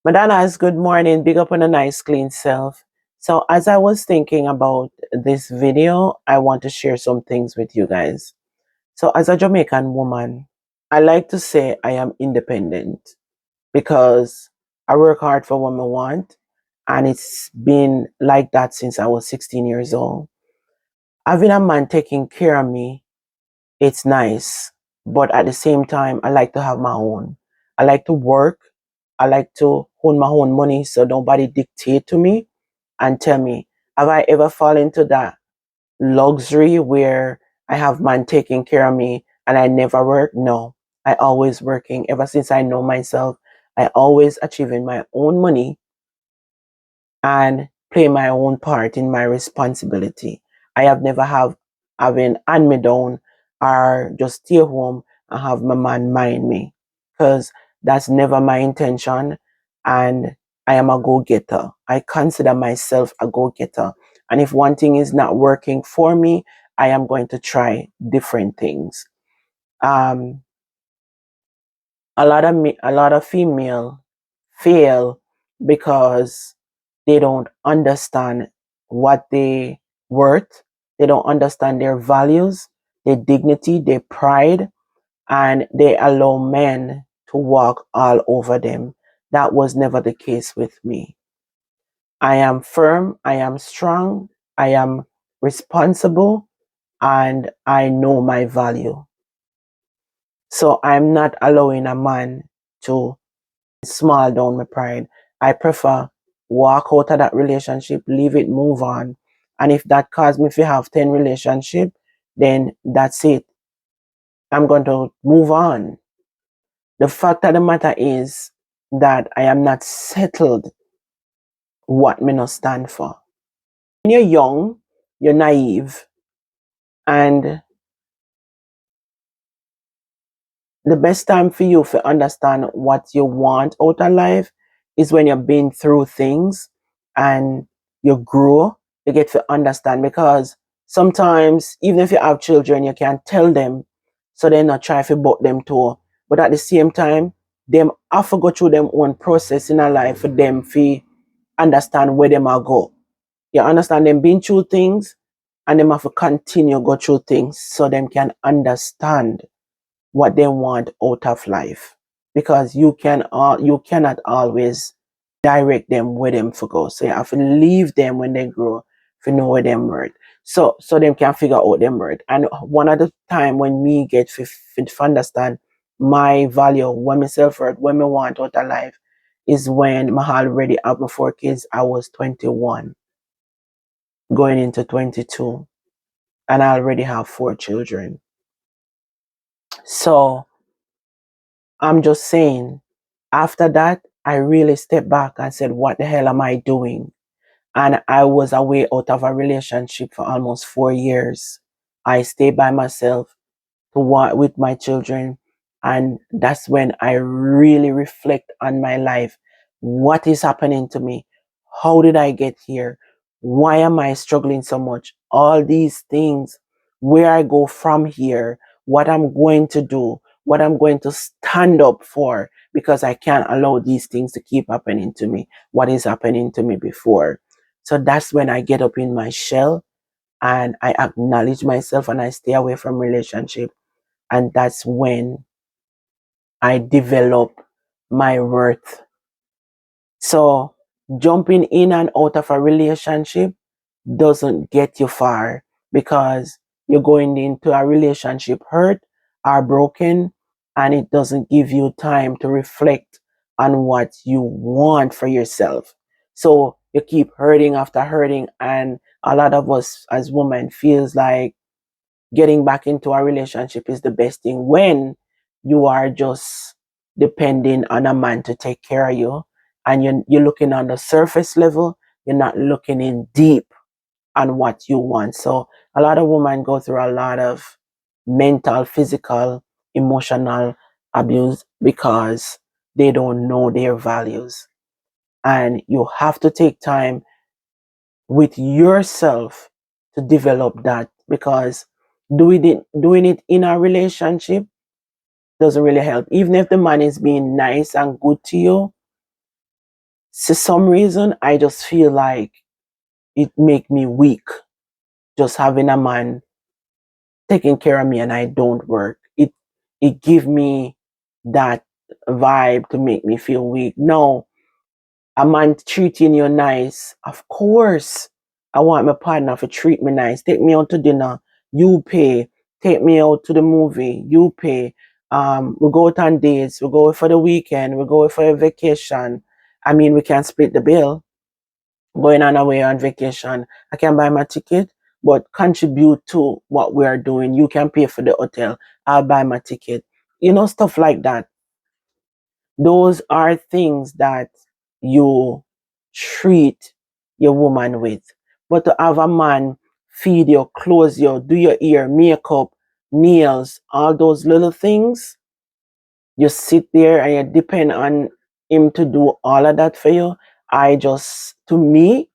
Madonna's good morning. Big up on a nice clean self. So as I was thinking about this video, I want to share some things with you guys. So as a Jamaican woman, I like to say I am independent because I work hard for what I want, and it's been like that since I was 16 years old. Having a man taking care of me, it's nice, but at the same time, I like to have my own. I like to work. I like to own my own money so nobody dictate to me and tell me, have I ever fallen into that luxury where I have man taking care of me and I never work? No, I always working. Ever since I know myself, I always achieving my own money and play my own part in my responsibility. I have never have having hand me down or just stay home and have my man mind me, because that's never my intention. And I am a go-getter. I consider myself a go-getter. And if one thing is not working for me, I am going to try different things. Um, a lot of female fail because they don't understand what they worth. They don't understand their values, their dignity, their pride, and they allow men to walk all over them. That was never the case with me. I am firm, I am strong, I am responsible, and I know my value. So I'm not allowing a man to small down my pride. I prefer walk out of that relationship, leave it, move on. And if that cause me to have 10 relationship, then that's it. I'm going to move on. The fact of the matter is that I am not settled what me not stand for. When you're young, you're naive, and the best time for you to understand what you want out of life is when you've been through things and you grow, you get to understand. Because sometimes, even if you have children, you can tell them so they're not try to boat them too. But at the same time, them have to go through them own process in a life for them to understand where they might go. You understand them being through things, and them have to continue go through things so them can understand what they want out of life, because you cannot always direct them where them to go. So you have to leave them when they grow to know where them worth. So them can figure out them worth. And one of the time when me get to understand my value, what myself worth, what me want out of life, is when I already have my 4 kids. I was 21, going into 22, and I already have 4 children. So I'm just saying, after that, I really stepped back and said, what the hell am I doing? And I was away out of a relationship for almost 4 years. I stayed by myself to work with my children. And that's when I really reflect on my life. What is happening to me? How did I get here? Why am I struggling so much? All these things, where I go from here, what I'm going to do, what I'm going to stand up for, because I can't allow these things to keep happening to me. What is happening to me before? So that's when I get up in my shell and I acknowledge myself and I stay away from relationship. And that's when I develop my worth. So jumping in and out of a relationship doesn't get you far, because you're going into a relationship hurt or broken, and it doesn't give you time to reflect on what you want for yourself. So you keep hurting after hurting, and a lot of us as women feels like getting back into a relationship is the best thing when you are just depending on a man to take care of you, and you're looking on the surface level, you're not looking in deep on what you want. So a lot of women go through a lot of mental, physical, emotional abuse because they don't know their values. And you have to take time with yourself to develop that, because doing it in a relationship doesn't really help. Even if the man is being nice and good to you, For some reason, I just feel like it make me weak. Just having a man taking care of me and I don't work. It give me that vibe to make me feel weak. No, a man treating you nice, of course. I want my partner to treat me nice. Take me out to dinner, you pay. Take me out to the movie, you pay. We go out on dates, we go for the weekend, we go for a vacation. I mean, we can split the bill. Going on away on vacation, I can buy my ticket, but contribute to what we are doing. You can pay for the hotel, I'll buy my ticket. Stuff like that. Those are things that you treat your woman with. But to have a man feed you, clothe you, do your ear, makeup, nails, all those little things, you sit there and you depend on him to do all of that for you. To me,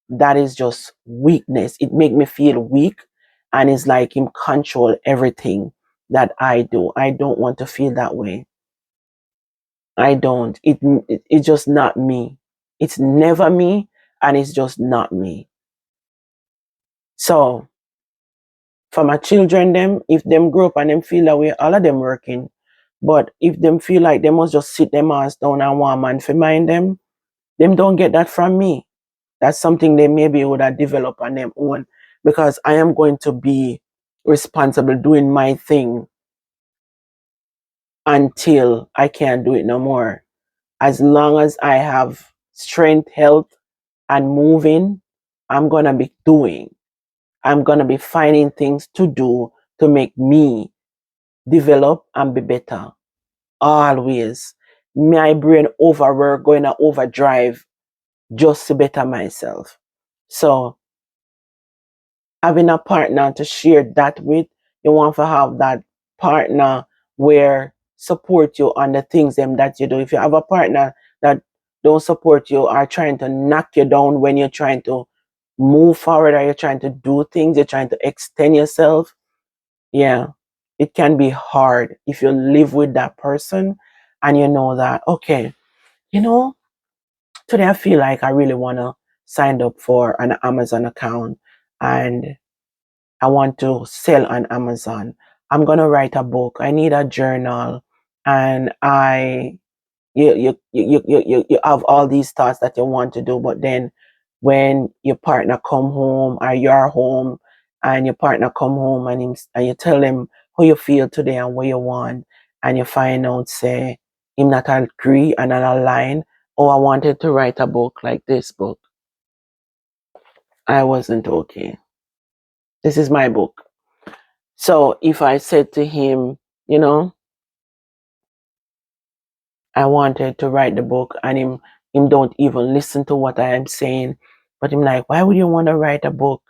that is just weakness. It make me feel weak, and it's like him control everything that I do. I don't want to feel that way. I don't. It's just not me. It's never me, and it's just not me. So for my children, them, if them grow up and them feel that way, all of them working. But if them feel like they must just sit them ass down and want man for mind them don't get that from me. That's something they maybe would have developed on their own, because I am going to be responsible doing my thing until I can't do it no more. As long as I have strength, health, and moving, I'm gonna be doing. I'm gonna be finding things to do to make me develop and be better. Always. My brain overwork, going to overdrive just to better myself. So having a partner to share that with, you want to have that partner where support you on the things them that you do. If you have a partner that don't support you, or trying to knock you down when you're trying to move forward, or you're trying to do things, you're trying to extend yourself, yeah, it can be hard if you live with that person and you know that, okay, you know, today I feel like I really want to sign up for an Amazon account and I want to sell on Amazon. I'm going to write a book. I need a journal. And you have all these thoughts that you want to do, but then when your partner come home, or you're home and your partner come home and you tell him how you feel today and what you want, and you find out say him not agree and not align. Oh, I wanted to write a book like this book. I wasn't okay. This is my book. So if I said to him, you know, I wanted to write the book, and him don't even listen to what I am saying. But him like, why would you want to write a book?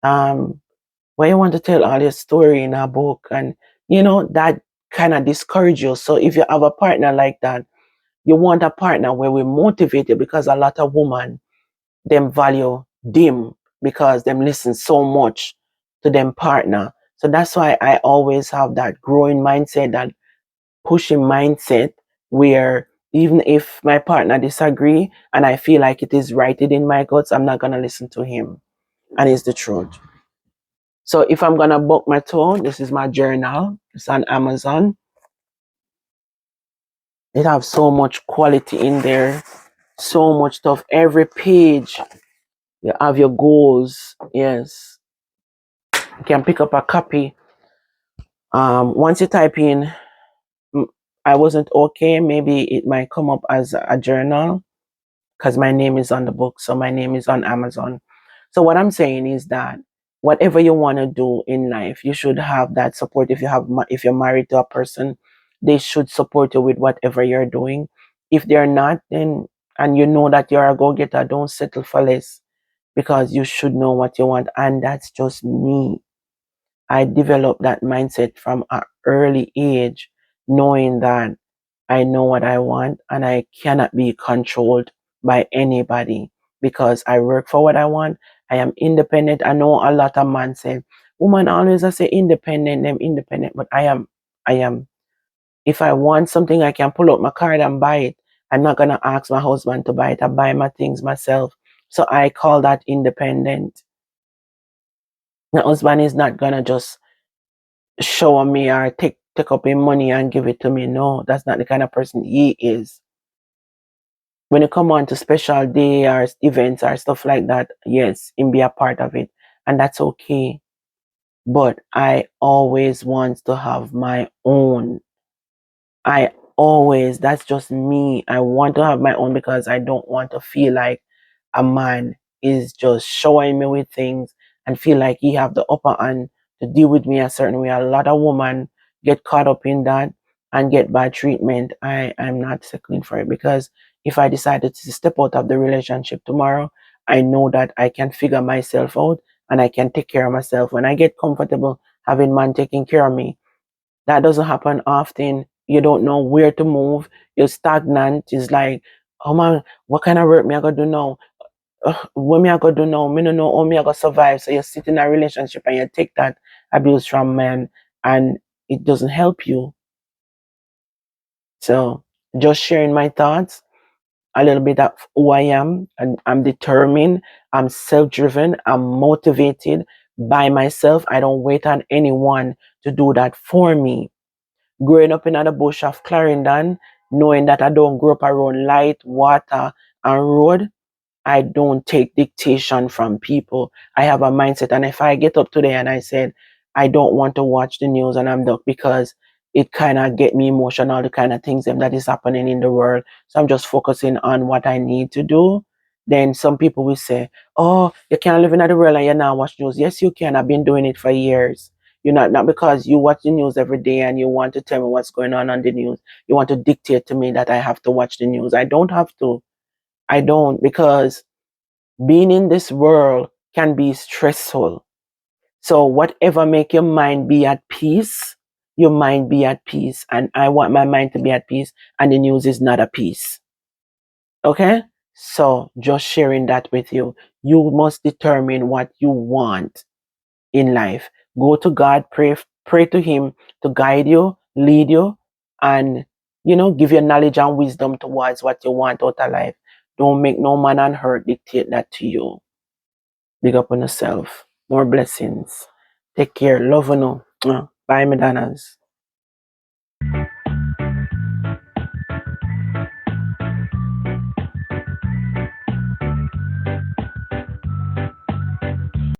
Um, why you want to tell all your story in a book? And that kind of discourage you. So if you have a partner like that, you want a partner where we motivate you, because a lot of women them value them because them listen so much to them partner. So that's why I always have that growing mindset, that pushing mindset, where even if my partner disagree and I feel like it is right in my guts, I'm not gonna listen to him. And it's the truth. So if I'm gonna book my toe, this is my journal. It's on Amazon. It have so much quality in there, so much stuff. Every page you have your goals. Yes. You can pick up a copy. Once you type in I wasn't okay, maybe it might come up as a journal, because my name is on the book, so my name is on Amazon. So what I'm saying is that whatever you want to do in life, you should have that support. If you're married to a person, they should support you with whatever you're doing. If they're not, then and you know that you're a go-getter, don't settle for less, because you should know what you want. And that's just me. I developed that mindset from an early age, knowing that I know what I want and I cannot be controlled by anybody, because I work for what I want. I am independent. I know a lot of men say, woman always I say independent, them independent, but I am. If I want something, I can pull out my card and buy it. I'm not gonna ask my husband to buy it. I buy my things myself. So I call that independent. My husband is not gonna just show me or take up his money and give it to me. No, that's not the kind of person he is. When you come on to special day or events or stuff like that, yes, him be a part of it. And that's okay. But I always want to have my own. I always, that's just me. I want to have my own because I don't want to feel like a man is just showing me with things and feel like he have the upper hand to deal with me a certain way. A lot of women get caught up in that and get bad treatment. I'm not settling for it because if I decided to step out of the relationship tomorrow, I know that I can figure myself out and I can take care of myself. When I get comfortable having man taking care of me, that doesn't happen often. You don't know where to move. You're stagnant. It's like, oh man, what kind of work me I gotta do now? What me I gotta do now? Me no know how me I gotta survive. So you sit in a relationship and you take that abuse from men and it doesn't help you. So just sharing my thoughts, a little bit of who I am, and I'm determined, I'm self-driven, I'm motivated by myself. I don't wait on anyone to do that for me. Growing up in the bush of Clarendon, knowing that I don't grow up around light, water, and road, I don't take dictation from people. I have a mindset. And if I get up today and I said, I don't want to watch the news and I'm done because it kind of get me emotional, the kind of things that is happening in the world. So I'm just focusing on what I need to do. Then some people will say, oh, you can't live in the world and you now watch news. Yes, you can. I've been doing it for years. You're not because you watch the news every day and you want to tell me what's going on the news. You want to dictate to me that I have to watch the news. I don't have to. I don't, because being in this world can be stressful. So whatever make your mind be at peace, your mind be at peace. And I want my mind to be at peace and the news is not at peace. Okay? So just sharing that with you. You must determine what you want in life. Go to God, pray to him to guide you, lead you, and give you knowledge and wisdom towards what you want out of life. Don't make no man on earth dictate that to you. Big up on yourself. More blessings. Take care. Love you. Bye, Madonnas.